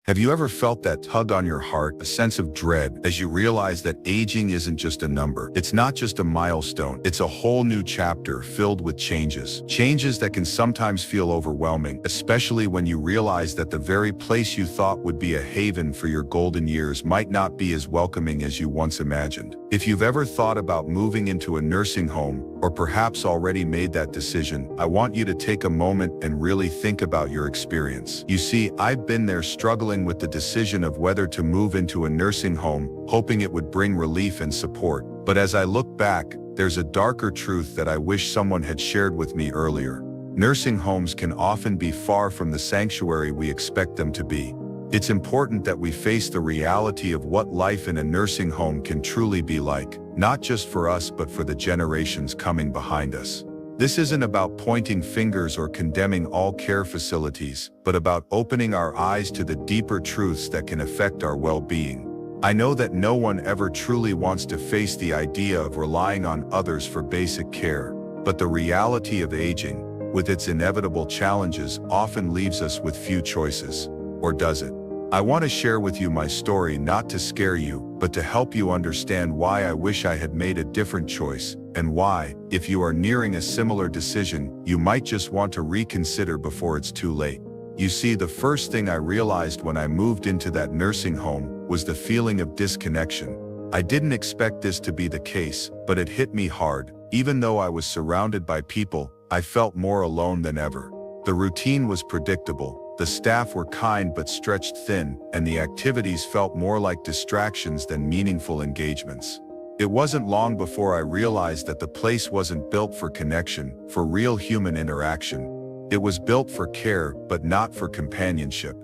Have you ever felt that tug on your heart, a sense of dread, as you realize that aging isn't just a number? It's not just a milestone. It's a whole new chapter filled with changes. Changes that can sometimes feel overwhelming, especially when you realize that the very place you thought would be a haven for your golden years might not be as welcoming as you once imagined. If you've ever thought about moving into a nursing home, or perhaps already made that decision, I want you to take a moment and really think about your experience. You see, I've been there struggling with the decision of whether to move into a nursing home, hoping it would bring relief and support. But as I look back, there's a darker truth that I wish someone had shared with me earlier. Nursing homes can often be far from the sanctuary we expect them to be. It's important that we face the reality of what life in a nursing home can truly be like, not just for us but for the generations coming behind us. This isn't about pointing fingers or condemning all care facilities, but about opening our eyes to the deeper truths that can affect our well-being. I know that no one ever truly wants to face the idea of relying on others for basic care, but the reality of aging, with its inevitable challenges, often leaves us with few choices. Or does it? I want to share with you my story not to scare you, but to help you understand why I wish I had made a different choice, and why, if you are nearing a similar decision, you might just want to reconsider before it's too late. You see, the first thing I realized when I moved into that nursing home was the feeling of disconnection. I didn't expect this to be the case, but it hit me hard. Even though I was surrounded by people, I felt more alone than ever. The routine was predictable. The staff were kind but stretched thin, and the activities felt more like distractions than meaningful engagements. It wasn't long before I realized that the place wasn't built for connection, for real human interaction. It was built for care, but not for companionship.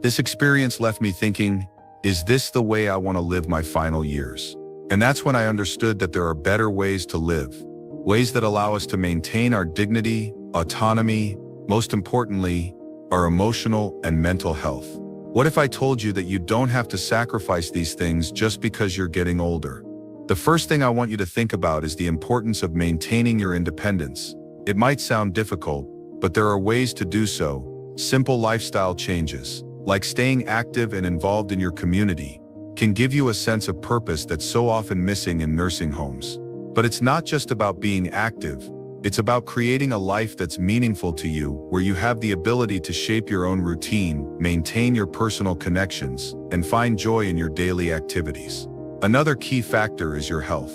This experience left me thinking, is this the way I want to live my final years? And that's when I understood that there are better ways to live, ways that allow us to maintain our dignity, autonomy, most importantly, our emotional and mental health. What if I told you that you don't have to sacrifice these things just because you're getting older? The first thing I want you to think about is the importance of maintaining your independence. It might sound difficult, but there are ways to do so. Simple lifestyle changes, like staying active and involved in your community, can give you a sense of purpose that's so often missing in nursing homes. But it's not just about being active. It's about creating a life that's meaningful to you, where you have the ability to shape your own routine, maintain your personal connections, and find joy in your daily activities. Another key factor is your health.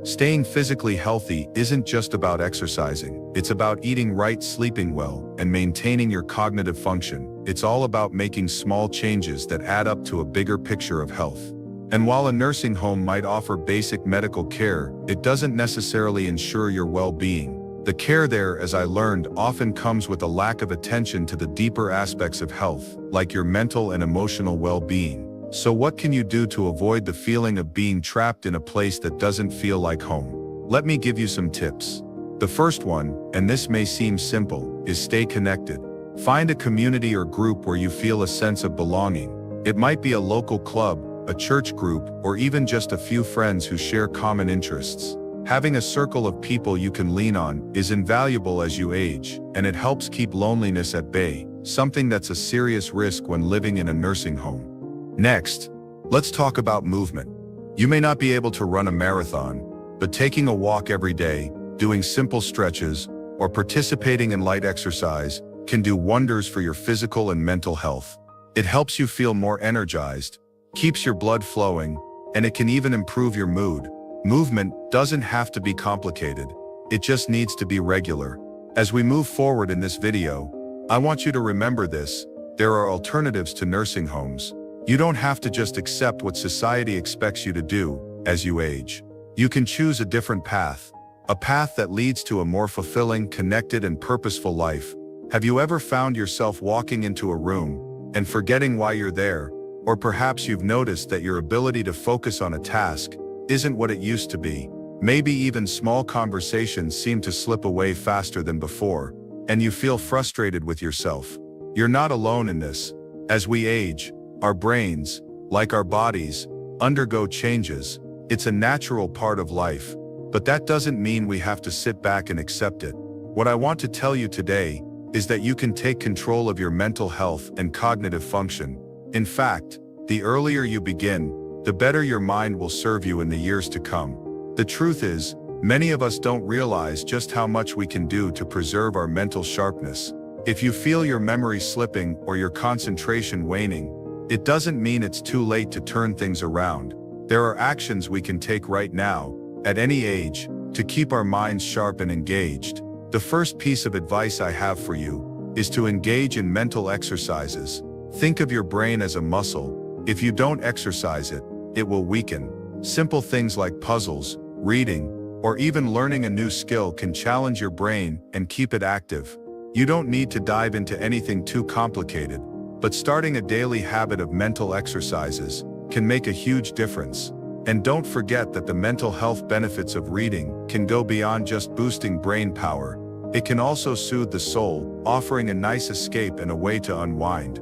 Staying physically healthy isn't just about exercising. It's about eating right, sleeping well, and maintaining your cognitive function. It's all about making small changes that add up to a bigger picture of health. And while a nursing home might offer basic medical care, it doesn't necessarily ensure your well-being. The care there, as I learned, often comes with a lack of attention to the deeper aspects of health, like your mental and emotional well-being. So what can you do to avoid the feeling of being trapped in a place that doesn't feel like home? Let me give you some tips. The first one, and this may seem simple, is stay connected. Find a community or group where you feel a sense of belonging. It might be a local club, a church group, or even just a few friends who share common interests. Having a circle of people you can lean on is invaluable as you age, and it helps keep loneliness at bay, something that's a serious risk when living in a nursing home. Next, let's talk about movement. You may not be able to run a marathon, but taking a walk every day, doing simple stretches, or participating in light exercise can do wonders for your physical and mental health. It helps you feel more energized, keeps your blood flowing, and it can even improve your mood. Movement doesn't have to be complicated. It just needs to be regular. As we move forward in this video, I want you to remember this. There are alternatives to nursing homes. You don't have to just accept what society expects you to do as you age. You can choose a different path, a path that leads to a more fulfilling, connected, and purposeful life. Have you ever found yourself walking into a room and forgetting why you're there? Or perhaps you've noticed that your ability to focus on a task isn't what it used to be. Maybe even small conversations seem to slip away faster than before, and you feel frustrated with yourself. You're not alone in this. As we age, our brains, like our bodies, undergo changes. It's a natural part of life, but that doesn't mean we have to sit back and accept it. What I want to tell you today is that you can take control of your mental health and cognitive function. In fact, the earlier you begin, the better your mind will serve you in the years to come. The truth is, many of us don't realize just how much we can do to preserve our mental sharpness. If you feel your memory slipping or your concentration waning, it doesn't mean it's too late to turn things around. There are actions we can take right now, at any age, to keep our minds sharp and engaged. The first piece of advice I have for you is to engage in mental exercises. Think of your brain as a muscle. If you don't exercise it, it will weaken. Simple things like puzzles, reading, or even learning a new skill can challenge your brain and keep it active. You don't need to dive into anything too complicated, but starting a daily habit of mental exercises can make a huge difference. And don't forget that the mental health benefits of reading can go beyond just boosting brain power. It can also soothe the soul, offering a nice escape and a way to unwind.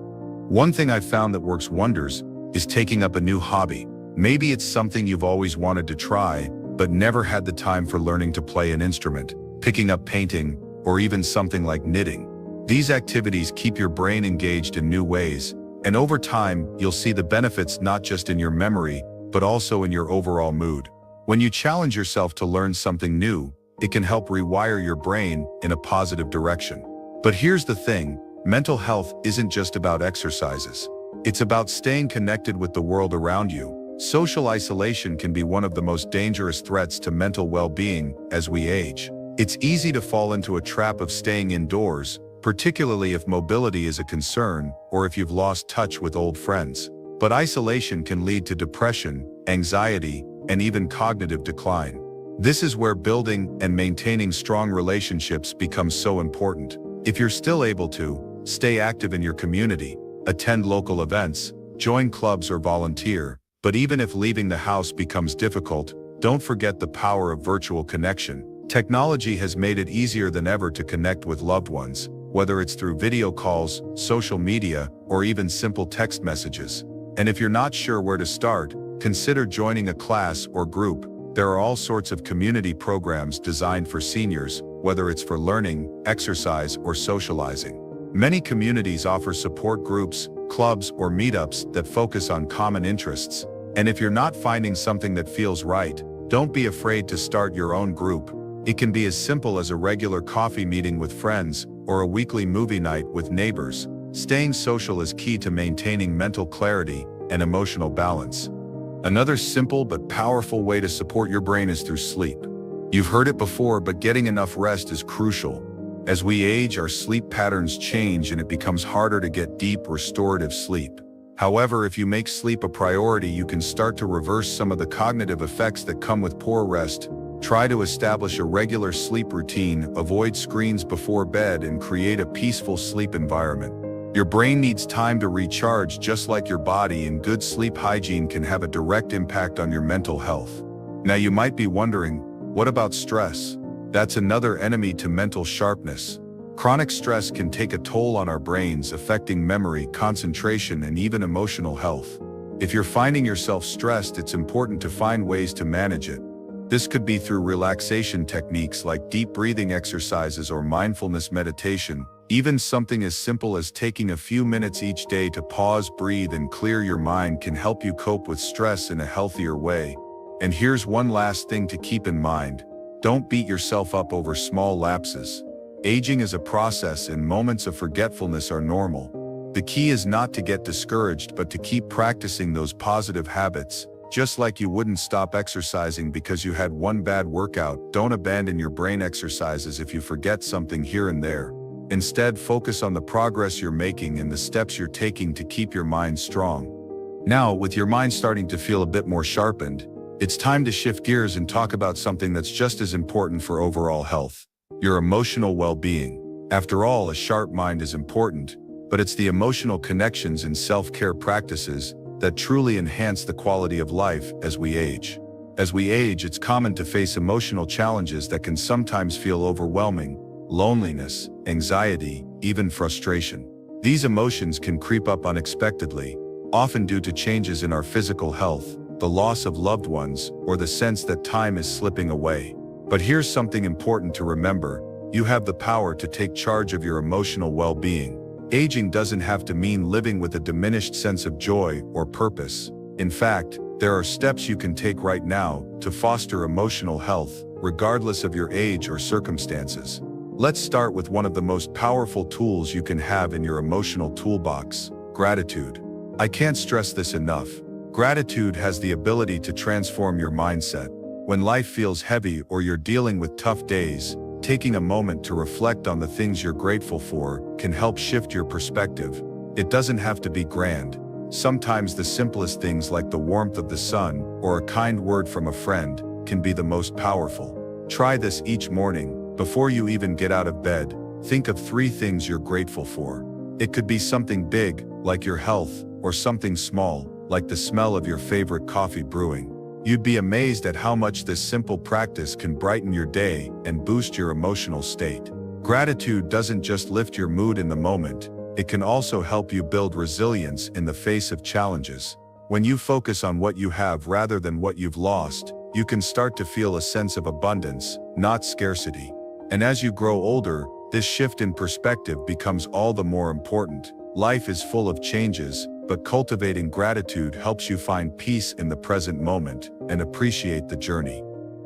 One thing I've found that works wonders is taking up a new hobby. Maybe it's something you've always wanted to try, but never had the time for learning to play an instrument, picking up painting, or even something like knitting. These activities keep your brain engaged in new ways, and over time, you'll see the benefits not just in your memory, but also in your overall mood. When you challenge yourself to learn something new, it can help rewire your brain in a positive direction. But here's the thing, mental health isn't just about exercises. It's about staying connected with the world around you. Social isolation can be one of the most dangerous threats to mental well-being as we age. It's easy to fall into a trap of staying indoors, particularly if mobility is a concern or if you've lost touch with old friends. But isolation can lead to depression, anxiety, and even cognitive decline. This is where building and maintaining strong relationships becomes so important. If you're still able to, stay active in your community, attend local events, join clubs or volunteer. But even if leaving the house becomes difficult, don't forget the power of virtual connection. Technology has made it easier than ever to connect with loved ones, whether it's through video calls, social media, or even simple text messages. And if you're not sure where to start, consider joining a class or group. There are all sorts of community programs designed for seniors, whether it's for learning, exercise, or socializing. Many communities offer support groups, clubs, or meetups that focus on common interests. And if you're not finding something that feels right, don't be afraid to start your own group. It can be as simple as a regular coffee meeting with friends or a weekly movie night with neighbors. Staying social is key to maintaining mental clarity and emotional balance. Another simple but powerful way to support your brain is through sleep. You've heard it before, but getting enough rest is crucial. As we age, our sleep patterns change and it becomes harder to get deep, restorative sleep. However, if you make sleep a priority, you can start to reverse some of the cognitive effects that come with poor rest. Try to establish a regular sleep routine, avoid screens before bed, and create a peaceful sleep environment. Your brain needs time to recharge just like your body, and good sleep hygiene can have a direct impact on your mental health. Now you might be wondering, what about stress? That's another enemy to mental sharpness. Chronic stress can take a toll on our brains, affecting memory, concentration, and even emotional health. If you're finding yourself stressed, it's important to find ways to manage it. This could be through relaxation techniques like deep breathing exercises or mindfulness meditation. Even something as simple as taking a few minutes each day to pause, breathe, and clear your mind can help you cope with stress in a healthier way. And here's one last thing to keep in mind. Don't beat yourself up over small lapses. Aging is a process and moments of forgetfulness are normal. The key is not to get discouraged, but to keep practicing those positive habits. Just like you wouldn't stop exercising because you had one bad workout, don't abandon your brain exercises if you forget something here and there. Instead, focus on the progress you're making and the steps you're taking to keep your mind strong. Now, with your mind starting to feel a bit more sharpened, it's time to shift gears and talk about something that's just as important for overall health: your emotional well-being. After all, a sharp mind is important, but it's the emotional connections and self-care practices that truly enhance the quality of life as we age. As we age, it's common to face emotional challenges that can sometimes feel overwhelming: loneliness, anxiety, even frustration. These emotions can creep up unexpectedly, often due to changes in our physical health, the loss of loved ones, or the sense that time is slipping away. But here's something important to remember: you have the power to take charge of your emotional well-being. Aging doesn't have to mean living with a diminished sense of joy or purpose. In fact, there are steps you can take right now to foster emotional health, regardless of your age or circumstances. Let's start with one of the most powerful tools you can have in your emotional toolbox: gratitude. I can't stress this enough. Gratitude has the ability to transform your mindset. When life feels heavy or you're dealing with tough days, taking a moment to reflect on the things you're grateful for can help shift your perspective. It doesn't have to be grand. Sometimes the simplest things, like the warmth of the sun or a kind word from a friend, can be the most powerful. Try this each morning. Before you even get out of bed, think of 3 things you're grateful for. It could be something big, like your health, or something small, like the smell of your favorite coffee brewing. You'd be amazed at how much this simple practice can brighten your day and boost your emotional state. Gratitude doesn't just lift your mood in the moment, it can also help you build resilience in the face of challenges. When you focus on what you have rather than what you've lost, you can start to feel a sense of abundance, not scarcity. And as you grow older, this shift in perspective becomes all the more important. Life is full of changes, but cultivating gratitude helps you find peace in the present moment and appreciate the journey.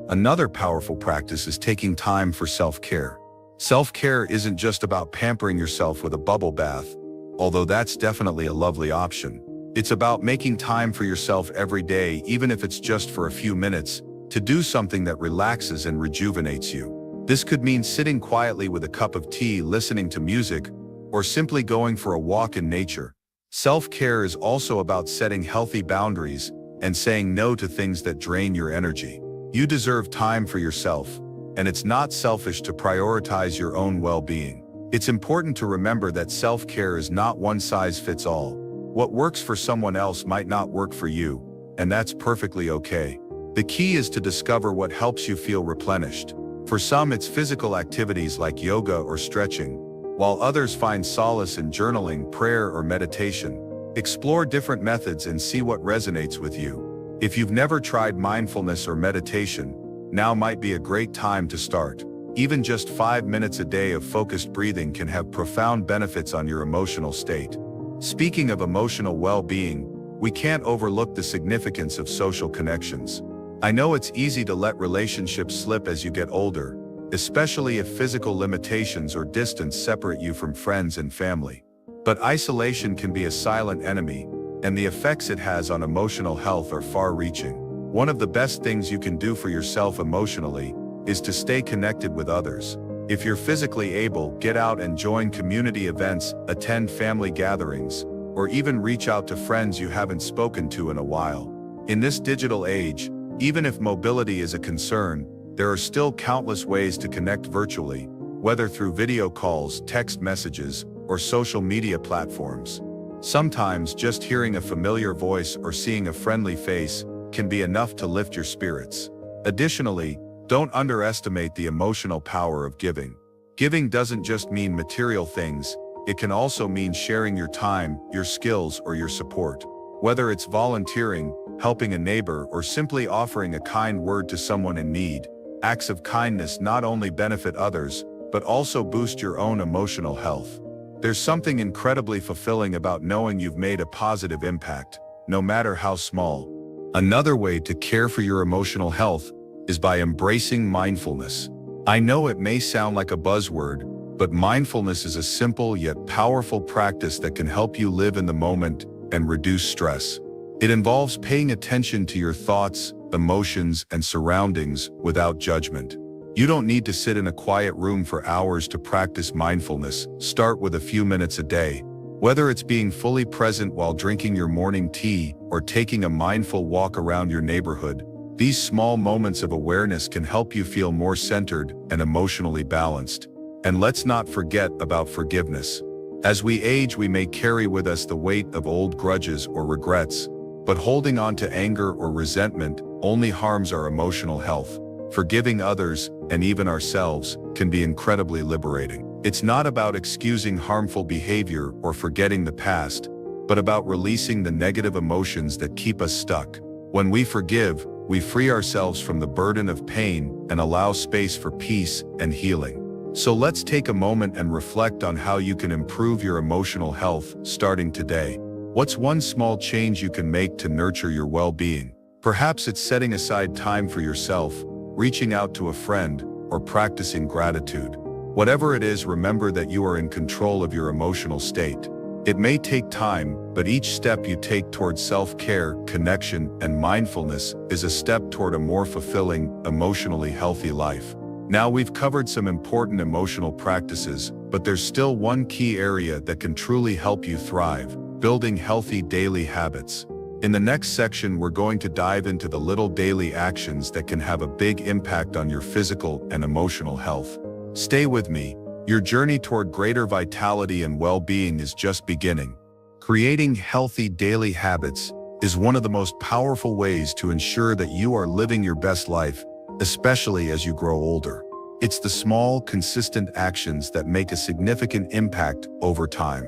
Another powerful practice is taking time for self-care. Self-care isn't just about pampering yourself with a bubble bath, although that's definitely a lovely option. It's about making time for yourself every day, even if it's just for a few minutes, to do something that relaxes and rejuvenates you. This could mean sitting quietly with a cup of tea, listening to music, or simply going for a walk in nature. Self-care is also about setting healthy boundaries and saying no to things that drain your energy. You deserve time for yourself, and it's not selfish to prioritize your own well-being. It's important to remember that self-care is not one size fits all. What works for someone else might not work for you, and that's perfectly okay. The key is to discover what helps you feel replenished. For some, it's physical activities like yoga or stretching, while others find solace in journaling, prayer, or meditation. Explore different methods and see what resonates with you. If you've never tried mindfulness or meditation, now might be a great time to start. Even just 5 minutes a day of focused breathing can have profound benefits on your emotional state. Speaking of emotional well-being, we can't overlook the significance of social connections. I know it's easy to let relationships slip as you get older, especially if physical limitations or distance separate you from friends and family. But isolation can be a silent enemy, and the effects it has on emotional health are far-reaching. One of the best things you can do for yourself emotionally is to stay connected with others. If you're physically able, get out and join community events, attend family gatherings, or even reach out to friends you haven't spoken to in a while. In this digital age, even if mobility is a concern, there are still countless ways to connect virtually, whether through video calls, text messages, or social media platforms. Sometimes just hearing a familiar voice or seeing a friendly face can be enough to lift your spirits. Additionally, don't underestimate the emotional power of giving. Giving doesn't just mean material things, it can also mean sharing your time, your skills, or your support. Whether it's volunteering, helping a neighbor, or simply offering a kind word to someone in need, acts of kindness not only benefit others, but also boost your own emotional health. There's something incredibly fulfilling about knowing you've made a positive impact, no matter how small. Another way to care for your emotional health is by embracing mindfulness. I know it may sound like a buzzword, but mindfulness is a simple yet powerful practice that can help you live in the moment and reduce stress. It involves paying attention to your thoughts, emotions, and surroundings without judgment. You don't need to sit in a quiet room for hours to practice mindfulness. Start with a few minutes a day. Whether it's being fully present while drinking your morning tea or taking a mindful walk around your neighborhood, these small moments of awareness can help you feel more centered and emotionally balanced. And let's not forget about forgiveness. As we age, we may carry with us the weight of old grudges or regrets, but holding on to anger or resentment only harms our emotional health. Forgiving others, and even ourselves, can be incredibly liberating. It's not about excusing harmful behavior or forgetting the past, but about releasing the negative emotions that keep us stuck. When we forgive, we free ourselves from the burden of pain and allow space for peace and healing. So let's take a moment and reflect on how you can improve your emotional health starting today. What's one small change you can make to nurture your well-being? Perhaps it's setting aside time for yourself, reaching out to a friend, or practicing gratitude. Whatever it is, remember that you are in control of your emotional state. It may take time, but each step you take towards self-care, connection, and mindfulness is a step toward a more fulfilling, emotionally healthy life. Now we've covered some important emotional practices, but there's still one key area that can truly help you thrive: building healthy daily habits. In the next section, we're going to dive into the little daily actions that can have a big impact on your physical and emotional health. Stay with me. Your journey toward greater vitality and well-being is just beginning. Creating healthy daily habits is one of the most powerful ways to ensure that you are living your best life, especially as you grow older. It's the small, consistent actions that make a significant impact over time.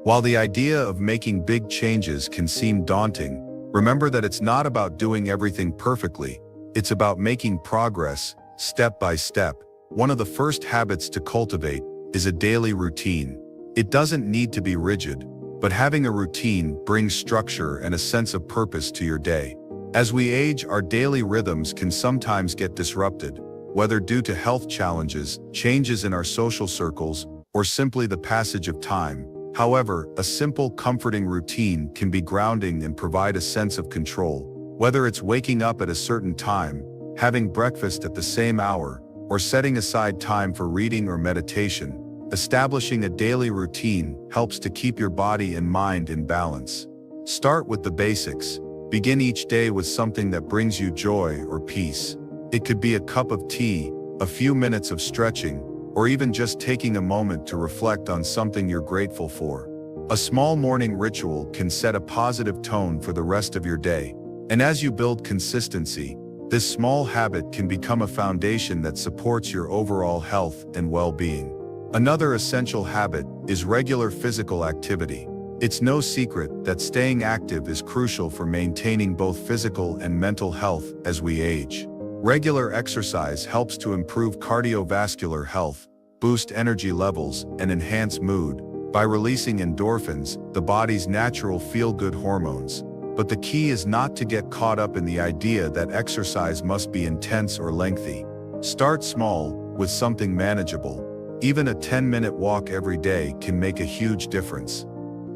While the idea of making big changes can seem daunting, remember that it's not about doing everything perfectly. It's about making progress, step by step. One of the first habits to cultivate is a daily routine. It doesn't need to be rigid, but having a routine brings structure and a sense of purpose to your day. As we age, our daily rhythms can sometimes get disrupted, whether due to health challenges, changes in our social circles, or simply the passage of time. However, a simple, comforting routine can be grounding and provide a sense of control. Whether it's waking up at a certain time, having breakfast at the same hour, or setting aside time for reading or meditation, establishing a daily routine helps to keep your body and mind in balance. Start with the basics. Begin each day with something that brings you joy or peace. It could be a cup of tea, a few minutes of stretching, or even just taking a moment to reflect on something you're grateful for. A small morning ritual can set a positive tone for the rest of your day. And as you build consistency, this small habit can become a foundation that supports your overall health and well-being. Another essential habit is regular physical activity. It's no secret that staying active is crucial for maintaining both physical and mental health as we age. Regular exercise helps to improve cardiovascular health, boost energy levels, and enhance mood by releasing endorphins, the body's natural feel-good hormones. But the key is not to get caught up in the idea that exercise must be intense or lengthy. Start small, with something manageable. Even a 10-minute walk every day can make a huge difference.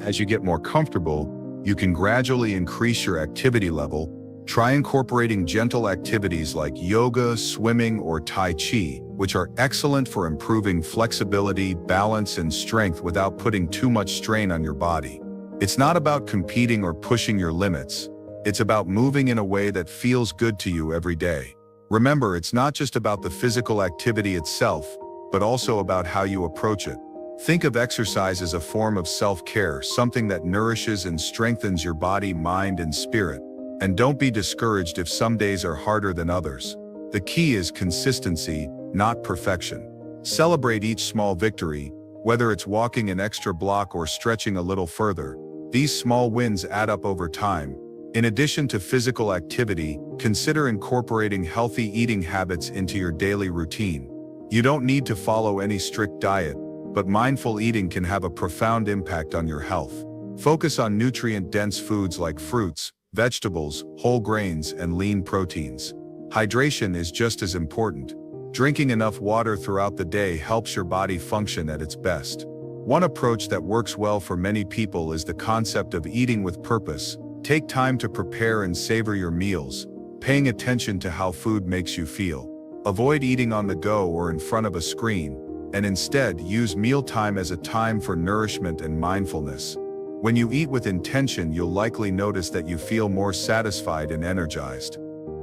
As you get more comfortable, you can gradually increase your activity level. Try incorporating gentle activities like yoga, swimming, or Tai Chi, which are excellent for improving flexibility, balance, and strength without putting too much strain on your body. It's not about competing or pushing your limits. It's about moving in a way that feels good to you every day. Remember, it's not just about the physical activity itself, but also about how you approach it. Think of exercise as a form of self-care, something that nourishes and strengthens your body, mind, and spirit. And don't be discouraged if some days are harder than others. The key is consistency, not perfection. Celebrate each small victory, whether it's walking an extra block or stretching a little further. These small wins add up over time. In addition to physical activity, consider incorporating healthy eating habits into your daily routine. You don't need to follow any strict diet, but mindful eating can have a profound impact on your health. Focus on nutrient-dense foods like fruits, vegetables, whole grains, and lean proteins. Hydration is just as important. Drinking enough water throughout the day helps your body function at its best. One approach that works well for many people is the concept of eating with purpose. Take time to prepare and savor your meals, paying attention to how food makes you feel. Avoid eating on the go or in front of a screen, and instead use mealtime as a time for nourishment and mindfulness. When you eat with intention, you'll likely notice that you feel more satisfied and energized.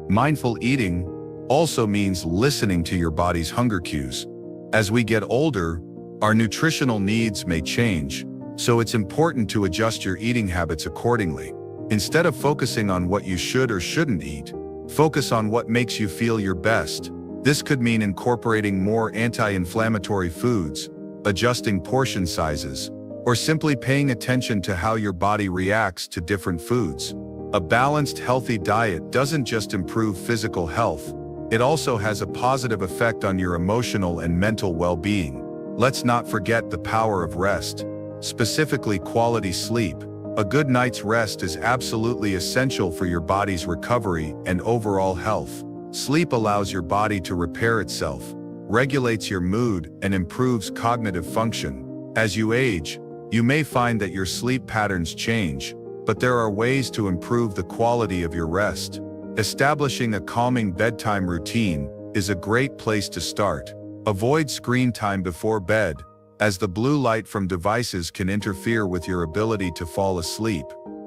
Mindful eating also means listening to your body's hunger cues. As we get older, our nutritional needs may change, so it's important to adjust your eating habits accordingly. Instead of focusing on what you should or shouldn't eat, focus on what makes you feel your best. This could mean incorporating more anti-inflammatory foods, adjusting portion sizes, or simply paying attention to how your body reacts to different foods. A balanced, healthy diet doesn't just improve physical health, It also has a positive effect on your emotional and mental well-being. Let's not forget the power of rest, specifically quality sleep. A good night's rest is absolutely essential for your body's recovery and overall health. Sleep allows your body to repair itself, regulates your mood, and improves cognitive function. As you age, you may find that your sleep patterns change, but there are ways to improve the quality of your rest. Establishing a calming bedtime routine is a great place to start. Avoid screen time before bed, as the blue light from devices can interfere with your ability to fall asleep.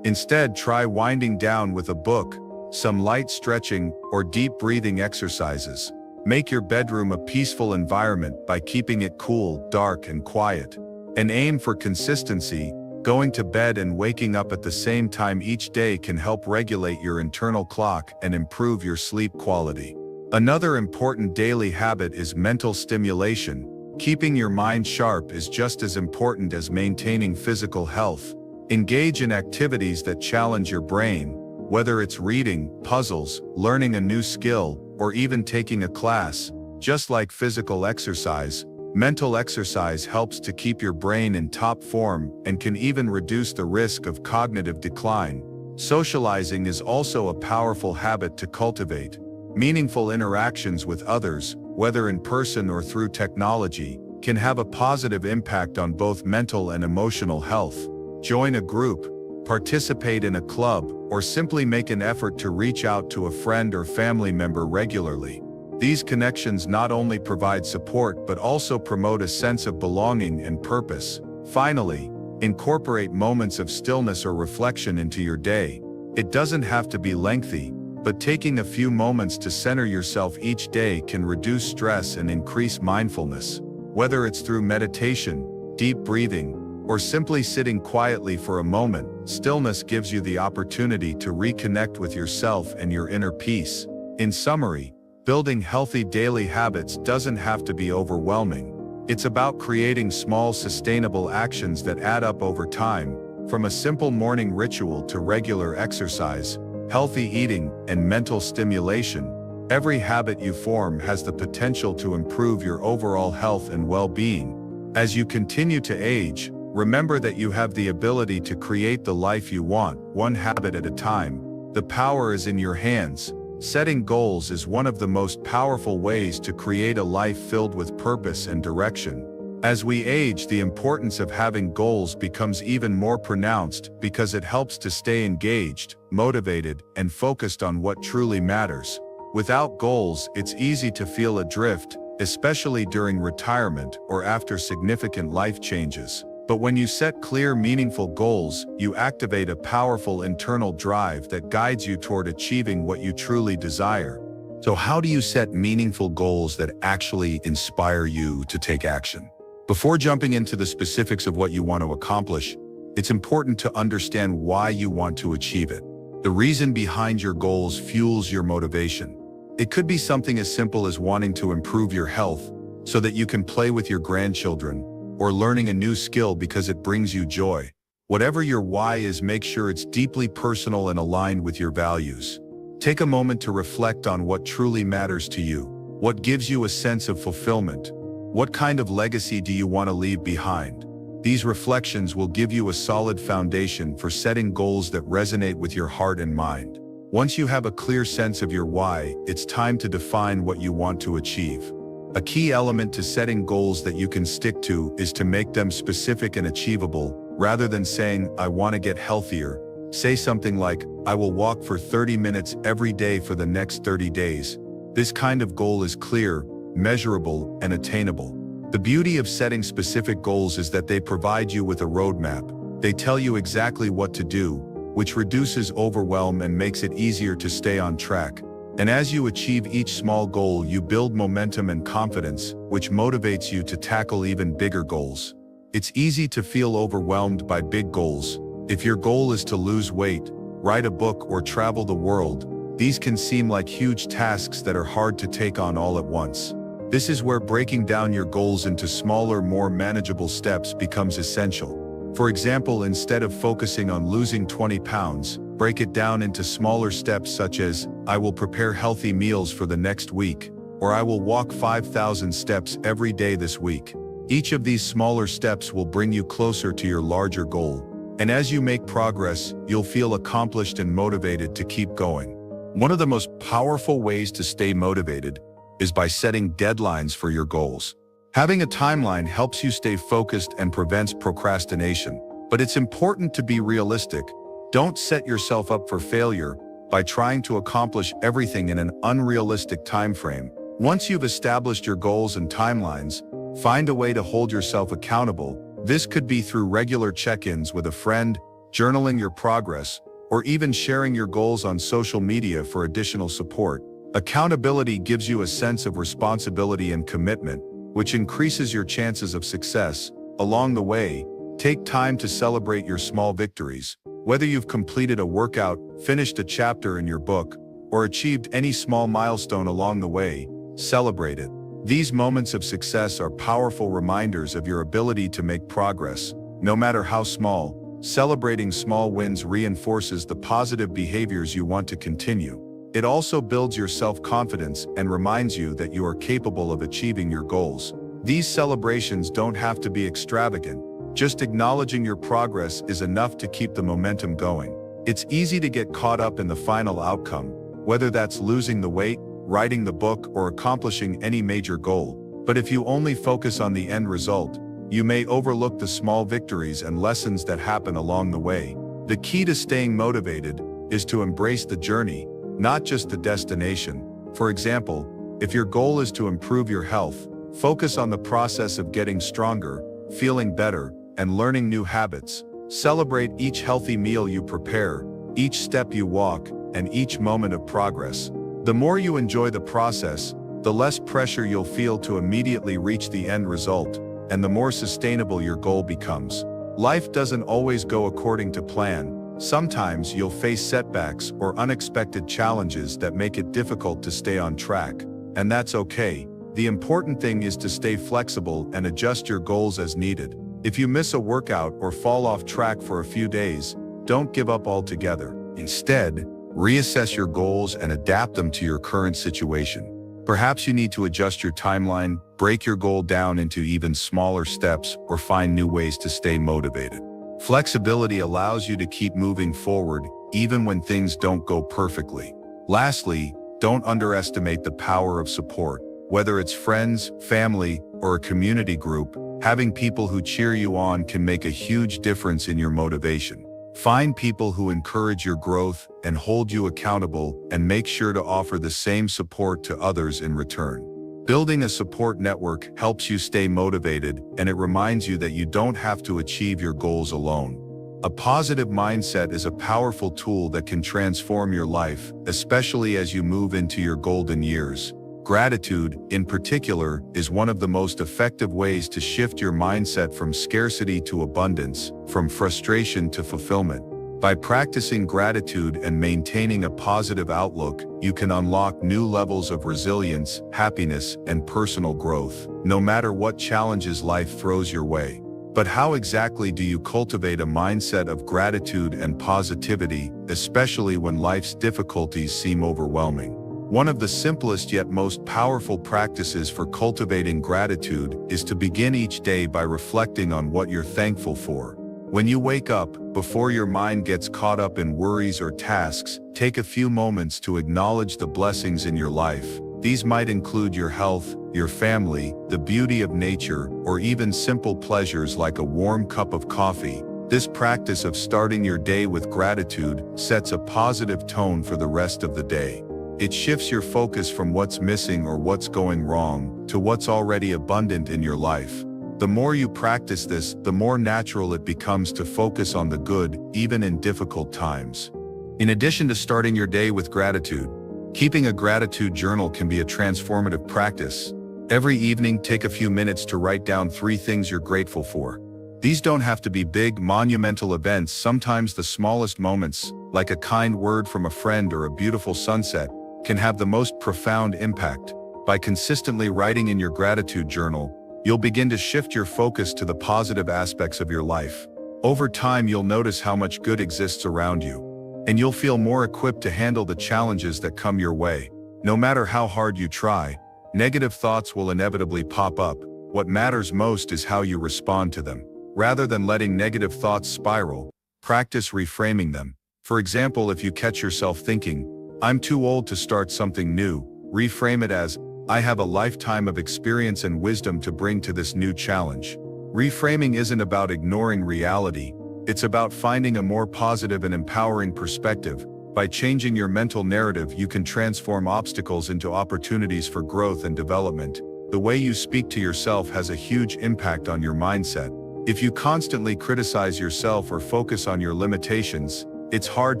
Instead, try winding down with a book, some light stretching, or deep breathing exercises. Make your bedroom a peaceful environment by keeping it cool, dark, and quiet. And aim for consistency. Going to bed and waking up at the same time each day can help regulate your internal clock and improve your sleep quality. Another important daily habit is mental stimulation. Keeping your mind sharp is just as important as maintaining physical health. Engage in activities that challenge your brain, whether it's reading, puzzles, learning a new skill, or even taking a class. Just like physical exercise, mental exercise helps to keep your brain in top form and can even reduce the risk of cognitive decline. Socializing is also a powerful habit to cultivate. Meaningful interactions with others, whether in person or through technology, can have a positive impact on both mental and emotional health. Join a group, participate in a club, or simply make an effort to reach out to a friend or family member regularly. These connections not only provide support but also promote a sense of belonging and purpose. Finally, incorporate moments of stillness or reflection into your day. It doesn't have to be lengthy, but taking a few moments to center yourself each day can reduce stress and increase mindfulness. Whether it's through meditation, deep breathing, or simply sitting quietly for a moment, stillness gives you the opportunity to reconnect with yourself and your inner peace. In summary, building healthy daily habits doesn't have to be overwhelming. It's about creating small sustainable actions that add up over time, from a simple morning ritual to regular exercise, healthy eating, and mental stimulation. Every habit you form has the potential to improve your overall health and well-being. As you continue to age, remember that you have the ability to create the life you want, one habit at a time. The power is in your hands. Setting goals is one of the most powerful ways to create a life filled with purpose and direction. As we age, the importance of having goals becomes even more pronounced because it helps to stay engaged, motivated, and focused on what truly matters. Without goals, it's easy to feel adrift, especially during retirement or after significant life changes. But when you set clear, meaningful goals, you activate a powerful internal drive that guides you toward achieving what you truly desire. So how do you set meaningful goals that actually inspire you to take action? Before jumping into the specifics of what you want to accomplish, it's important to understand why you want to achieve it. The reason behind your goals fuels your motivation. It could be something as simple as wanting to improve your health so that you can play with your grandchildren, or learning a new skill because it brings you joy. Whatever your why is, make sure it's deeply personal and aligned with your values. Take a moment to reflect on what truly matters to you. What gives you a sense of fulfillment? What kind of legacy do you want to leave behind? These reflections will give you a solid foundation for setting goals that resonate with your heart and mind. Once you have a clear sense of your why, it's time to define what you want to achieve. A key element to setting goals that you can stick to is to make them specific and achievable. Rather than saying, "I want to get healthier," say something like, "I will walk for 30 minutes every day for the next 30 days. This kind of goal is clear, measurable, and attainable. The beauty of setting specific goals is that they provide you with a roadmap. They tell you exactly what to do, which reduces overwhelm and makes it easier to stay on track. And as you achieve each small goal, you build momentum and confidence, which motivates you to tackle even bigger goals. It's easy to feel overwhelmed by big goals. If your goal is to lose weight, write a book, or travel the world, these can seem like huge tasks that are hard to take on all at once. This is where breaking down your goals into smaller, more manageable steps becomes essential. For example, instead of focusing on losing 20 pounds, break it down into smaller steps such as, I will prepare healthy meals for the next week, or I will walk 5,000 steps every day this week. Each of these smaller steps will bring you closer to your larger goal. And as you make progress, you'll feel accomplished and motivated to keep going. One of the most powerful ways to stay motivated is by setting deadlines for your goals. Having a timeline helps you stay focused and prevents procrastination. But it's important to be realistic. Don't set yourself up for failure by trying to accomplish everything in an unrealistic time frame. Once you've established your goals and timelines, find a way to hold yourself accountable. This could be through regular check-ins with a friend, journaling your progress, or even sharing your goals on social media for additional support. Accountability gives you a sense of responsibility and commitment, which increases your chances of success. Along the way, take time to celebrate your small victories. Whether you've completed a workout, finished a chapter in your book, or achieved any small milestone along the way, celebrate it. These moments of success are powerful reminders of your ability to make progress, no matter how small. Celebrating small wins reinforces the positive behaviors you want to continue. It also builds your self-confidence and reminds you that you are capable of achieving your goals. These celebrations don't have to be extravagant. Just acknowledging your progress is enough to keep the momentum going. It's easy to get caught up in the final outcome, whether that's losing the weight, writing the book, or accomplishing any major goal. But if you only focus on the end result, you may overlook the small victories and lessons that happen along the way. The key to staying motivated is to embrace the journey, not just the destination. For example, if your goal is to improve your health, focus on the process of getting stronger, feeling better, and learning new habits. Celebrate each healthy meal you prepare, each step you walk, and each moment of progress. The more you enjoy the process, the less pressure you'll feel to immediately reach the end result, and the more sustainable your goal becomes. Life doesn't always go according to plan. Sometimes you'll face setbacks or unexpected challenges that make it difficult to stay on track. And that's okay. The important thing is to stay flexible and adjust your goals as needed. If you miss a workout or fall off track for a few days, don't give up altogether. Instead, reassess your goals and adapt them to your current situation. Perhaps you need to adjust your timeline, break your goal down into even smaller steps, or find new ways to stay motivated. Flexibility allows you to keep moving forward, even when things don't go perfectly. Lastly, don't underestimate the power of support. Whether it's friends, family, or a community group, having people who cheer you on can make a huge difference in your motivation. Find people who encourage your growth and hold you accountable, and make sure to offer the same support to others in return. Building a support network helps you stay motivated, and it reminds you that you don't have to achieve your goals alone. A positive mindset is a powerful tool that can transform your life, especially as you move into your golden years. Gratitude, in particular, is one of the most effective ways to shift your mindset from scarcity to abundance, from frustration to fulfillment. By practicing gratitude and maintaining a positive outlook, you can unlock new levels of resilience, happiness, and personal growth, no matter what challenges life throws your way. But how exactly do you cultivate a mindset of gratitude and positivity, especially when life's difficulties seem overwhelming? One of the simplest yet most powerful practices for cultivating gratitude is to begin each day by reflecting on what you're thankful for. When you wake up, before your mind gets caught up in worries or tasks, take a few moments to acknowledge the blessings in your life. These might include your health, your family, the beauty of nature, or even simple pleasures like a warm cup of coffee. This practice of starting your day with gratitude sets a positive tone for the rest of the day. It shifts your focus from what's missing or what's going wrong to what's already abundant in your life. The more you practice this, the more natural it becomes to focus on the good, even in difficult times. In addition to starting your day with gratitude, keeping a gratitude journal can be a transformative practice. Every evening, take a few minutes to write down 3 things you're grateful for. These don't have to be big, monumental events. Sometimes the smallest moments, like a kind word from a friend or a beautiful sunset, can have the most profound impact. By consistently writing in your gratitude journal, you'll begin to shift your focus to the positive aspects of your life. Over time, you'll notice how much good exists around you. and you'll feel more equipped to handle the challenges that come your way. No matter how hard you try, negative thoughts will inevitably pop up. What matters most is how you respond to them. Rather than letting negative thoughts spiral, practice reframing them. For example, if you catch yourself thinking, "I'm too old to start something new," reframe it as, "I have a lifetime of experience and wisdom to bring to this new challenge." Reframing isn't about ignoring reality, it's about finding a more positive and empowering perspective. By changing your mental narrative, you can transform obstacles into opportunities for growth and development. The way you speak to yourself has a huge impact on your mindset. If you constantly criticize yourself or focus on your limitations, it's hard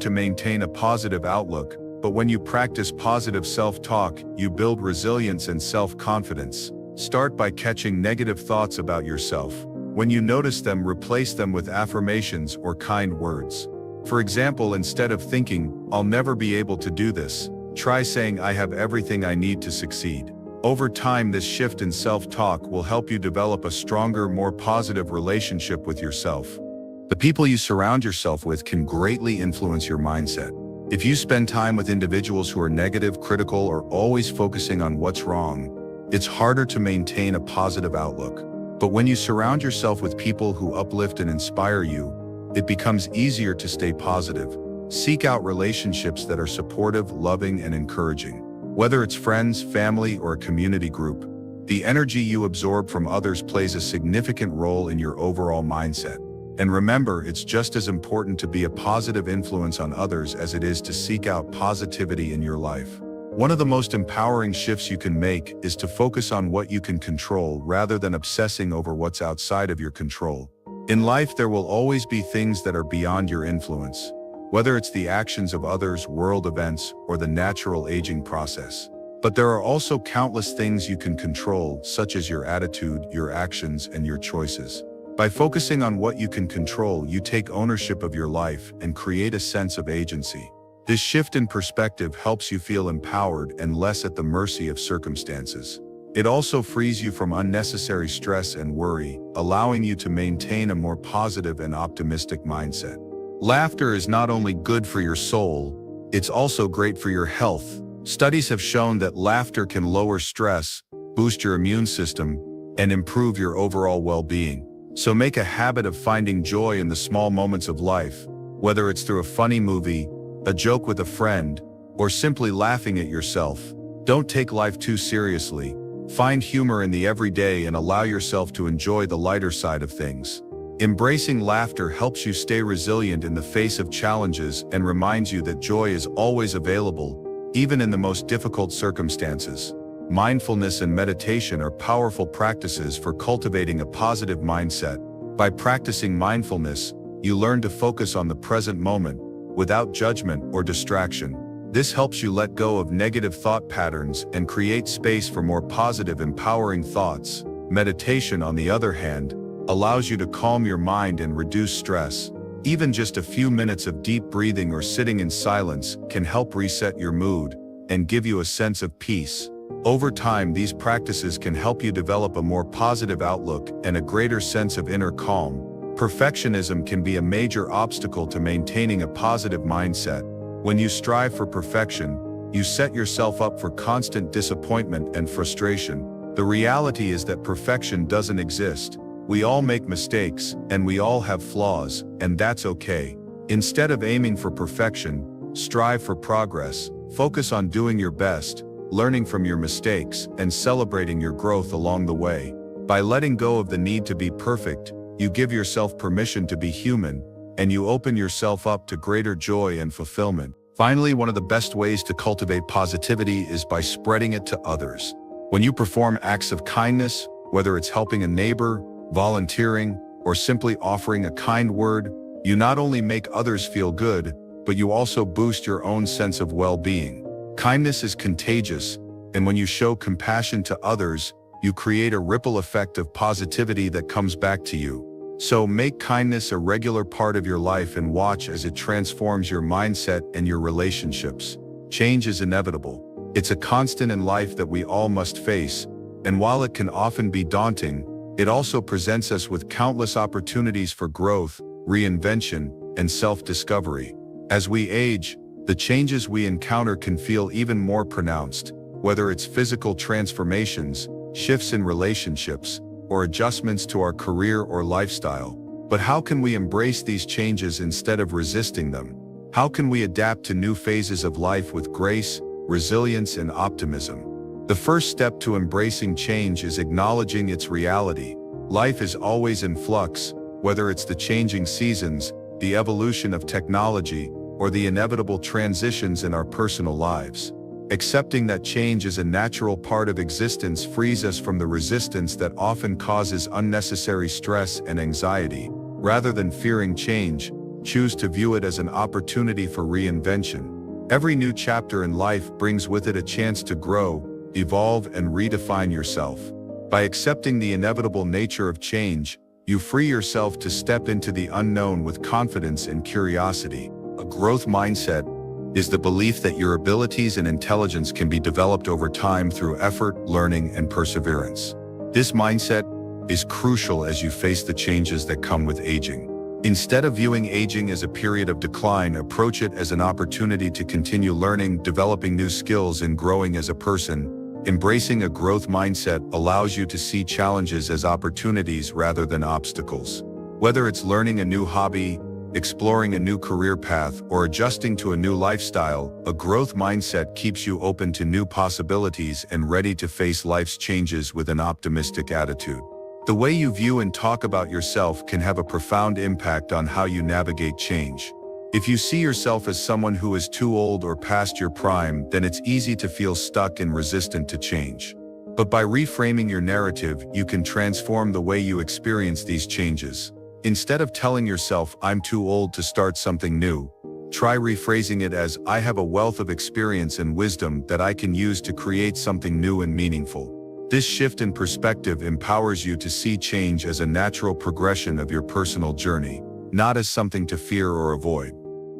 to maintain a positive outlook, but when you practice positive self-talk, you build resilience and self-confidence. Start by catching negative thoughts about yourself. When you notice them, replace them with affirmations or kind words. For example, instead of thinking, "I'll never be able to do this," try saying, "I have everything I need to succeed." Over time, this shift in self-talk will help you develop a stronger, more positive relationship with yourself. The people you surround yourself with can greatly influence your mindset. If you spend time with individuals who are negative, critical, or always focusing on what's wrong, it's harder to maintain a positive outlook. But when you surround yourself with people who uplift and inspire you, it becomes easier to stay positive. Seek out relationships that are supportive, loving, and encouraging. Whether it's friends, family, or a community group, the energy you absorb from others plays a significant role in your overall mindset. And remember, it's just as important to be a positive influence on others as it is to seek out positivity in your life. One of the most empowering shifts you can make is to focus on what you can control rather than obsessing over what's outside of your control. In life, there will always be things that are beyond your influence, whether it's the actions of others, world events, or the natural aging process. But there are also countless things you can control, such as your attitude, your actions, and your choices. By focusing on what you can control, you take ownership of your life and create a sense of agency. This shift in perspective helps you feel empowered and less at the mercy of circumstances. It also frees you from unnecessary stress and worry, allowing you to maintain a more positive and optimistic mindset. Laughter is not only good for your soul, it's also great for your health. Studies have shown that laughter can lower stress, boost your immune system, and improve your overall well-being. So make a habit of finding joy in the small moments of life, whether it's through a funny movie, a joke with a friend, or simply laughing at yourself. Don't take life too seriously. Find humor in the everyday and allow yourself to enjoy the lighter side of things. Embracing laughter helps you stay resilient in the face of challenges and reminds you that joy is always available, even in the most difficult circumstances. Mindfulness and meditation are powerful practices for cultivating a positive mindset. By practicing mindfulness, you learn to focus on the present moment, without judgment or distraction. This helps you let go of negative thought patterns and create space for more positive, empowering thoughts. Meditation, on the other hand, allows you to calm your mind and reduce stress. Even just a few minutes of deep breathing or sitting in silence can help reset your mood and give you a sense of peace. Over time, these practices can help you develop a more positive outlook and a greater sense of inner calm. Perfectionism can be a major obstacle to maintaining a positive mindset. When you strive for perfection, you set yourself up for constant disappointment and frustration. The reality is that perfection doesn't exist. We all make mistakes, and we all have flaws, and that's okay. Instead of aiming for perfection, strive for progress. Focus on doing your best, learning from your mistakes, and celebrating your growth along the way. By letting go of the need to be perfect, you give yourself permission to be human, and you open yourself up to greater joy and fulfillment. Finally, one of the best ways to cultivate positivity is by spreading it to others. When you perform acts of kindness, whether it's helping a neighbor, volunteering, or simply offering a kind word, you not only make others feel good, but you also boost your own sense of well-being. Kindness is contagious, and when you show compassion to others, you create a ripple effect of positivity that comes back to you. So make kindness a regular part of your life and watch as it transforms your mindset and your relationships. Change is inevitable. It's a constant in life that we all must face, and while it can often be daunting, it also presents us with countless opportunities for growth, reinvention, and self-discovery. As we age, the changes we encounter can feel even more pronounced, whether it's physical transformations, shifts in relationships, or adjustments to our career or lifestyle. But how can we embrace these changes instead of resisting them? How can we adapt to new phases of life with grace, resilience, and optimism? The first step to embracing change is acknowledging its reality. Life is always in flux, whether it's the changing seasons, the evolution of technology, or the inevitable transitions in our personal lives. Accepting that change is a natural part of existence frees us from the resistance that often causes unnecessary stress and anxiety. Rather than fearing change, choose to view it as an opportunity for reinvention. Every new chapter in life brings with it a chance to grow, evolve, and redefine yourself. By accepting the inevitable nature of change, you free yourself to step into the unknown with confidence and curiosity. A growth mindset is the belief that your abilities and intelligence can be developed over time through effort, learning, and perseverance. This mindset is crucial as you face the changes that come with aging. Instead of viewing aging as a period of decline, approach it as an opportunity to continue learning, developing new skills, and growing as a person. Embracing a growth mindset allows you to see challenges as opportunities rather than obstacles. Whether it's learning a new hobby, exploring a new career path, or adjusting to a new lifestyle, a growth mindset keeps you open to new possibilities and ready to face life's changes with an optimistic attitude. The way you view and talk about yourself can have a profound impact on how you navigate change. If you see yourself as someone who is too old or past your prime, then it's easy to feel stuck and resistant to change. But by reframing your narrative, you can transform the way you experience these changes. Instead of telling yourself, "I'm too old to start something new," try rephrasing it as, "I have a wealth of experience and wisdom that I can use to create something new and meaningful." This shift in perspective empowers you to see change as a natural progression of your personal journey, not as something to fear or avoid.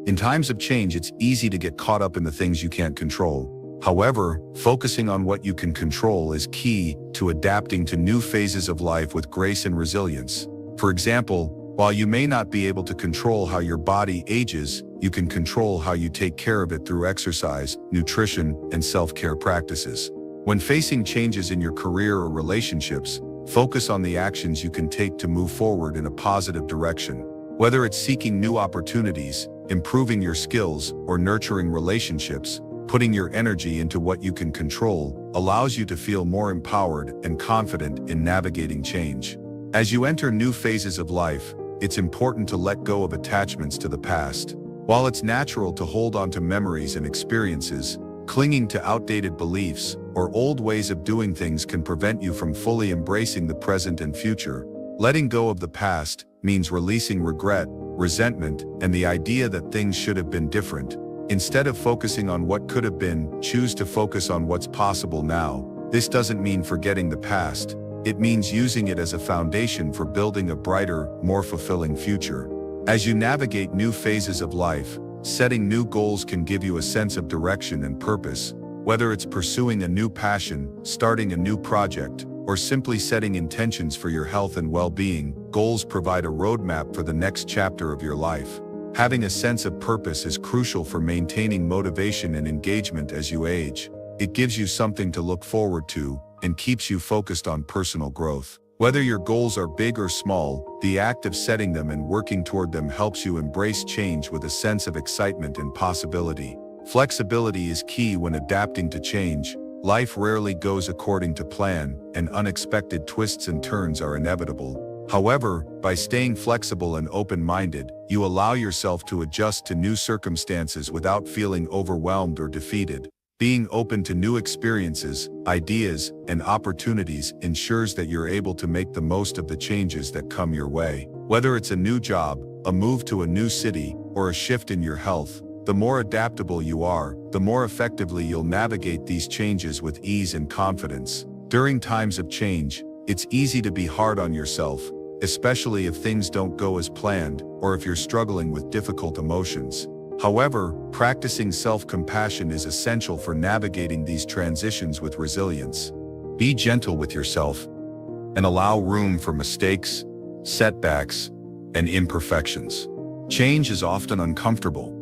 In times of change, it's easy to get caught up in the things you can't control. However, focusing on what you can control is key to adapting to new phases of life with grace and resilience. For example, while you may not be able to control how your body ages, you can control how you take care of it through exercise, nutrition, and self-care practices. When facing changes in your career or relationships, focus on the actions you can take to move forward in a positive direction. Whether it's seeking new opportunities, improving your skills, or nurturing relationships, putting your energy into what you can control allows you to feel more empowered and confident in navigating change. As you enter new phases of life, it's important to let go of attachments to the past. While it's natural to hold on to memories and experiences, clinging to outdated beliefs or old ways of doing things can prevent you from fully embracing the present and future. Letting go of the past means releasing regret, resentment, and the idea that things should have been different. Instead of focusing on what could have been, choose to focus on what's possible now. This doesn't mean forgetting the past. It means using it as a foundation for building a brighter, more fulfilling future. As you navigate new phases of life, setting new goals can give you a sense of direction and purpose. Whether it's pursuing a new passion, starting a new project, or simply setting intentions for your health and well-being, goals provide a roadmap for the next chapter of your life. Having a sense of purpose is crucial for maintaining motivation and engagement as you age. It gives you something to look forward to and keeps you focused on personal growth. Whether your goals are big or small, the act of setting them and working toward them helps you embrace change with a sense of excitement and possibility. Flexibility is key when adapting to change. Life rarely goes according to plan, and unexpected twists and turns are inevitable. However, by staying flexible and open-minded, you allow yourself to adjust to new circumstances without feeling overwhelmed or defeated. Being open to new experiences, ideas, and opportunities ensures that you're able to make the most of the changes that come your way. Whether it's a new job, a move to a new city, or a shift in your health, the more adaptable you are, the more effectively you'll navigate these changes with ease and confidence. During times of change, it's easy to be hard on yourself, especially if things don't go as planned or if you're struggling with difficult emotions. However, practicing self-compassion is essential for navigating these transitions with resilience. Be gentle with yourself and allow room for mistakes, setbacks, and imperfections. Change is often uncomfortable,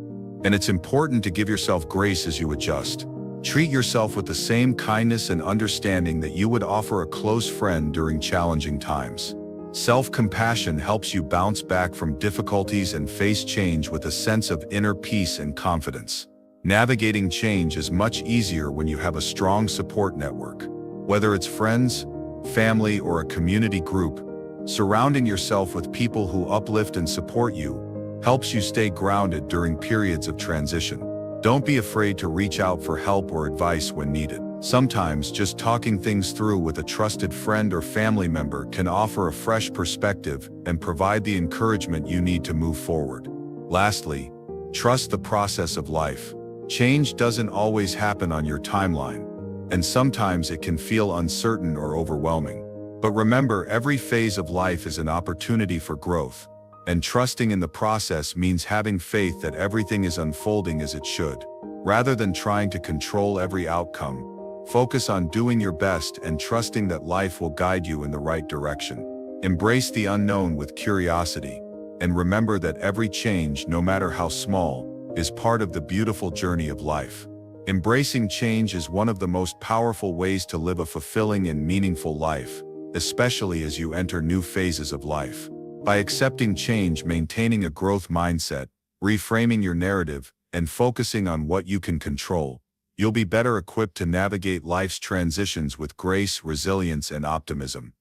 And it's important to give yourself grace as you adjust. Treat yourself with the same kindness and understanding that you would offer a close friend during challenging times. Self-compassion helps you bounce back from difficulties and face change with a sense of inner peace and confidence. Navigating change is much easier when you have a strong support network. Whether it's friends, family, or a community group, surrounding yourself with people who uplift and support you helps you stay grounded during periods of transition. Don't be afraid to reach out for help or advice when needed. Sometimes just talking things through with a trusted friend or family member can offer a fresh perspective and provide the encouragement you need to move forward. Lastly, trust the process of life. Change doesn't always happen on your timeline, and sometimes it can feel uncertain or overwhelming. But remember, every phase of life is an opportunity for growth, and trusting in the process means having faith that everything is unfolding as it should. Rather than trying to control every outcome, focus on doing your best and trusting that life will guide you in the right direction. Embrace the unknown with curiosity, and remember that every change, no matter how small, is part of the beautiful journey of life. Embracing change is one of the most powerful ways to live a fulfilling and meaningful life, especially as you enter new phases of life. By accepting change, maintaining a growth mindset, reframing your narrative, and focusing on what you can control, you'll be better equipped to navigate life's transitions with grace, resilience, and optimism.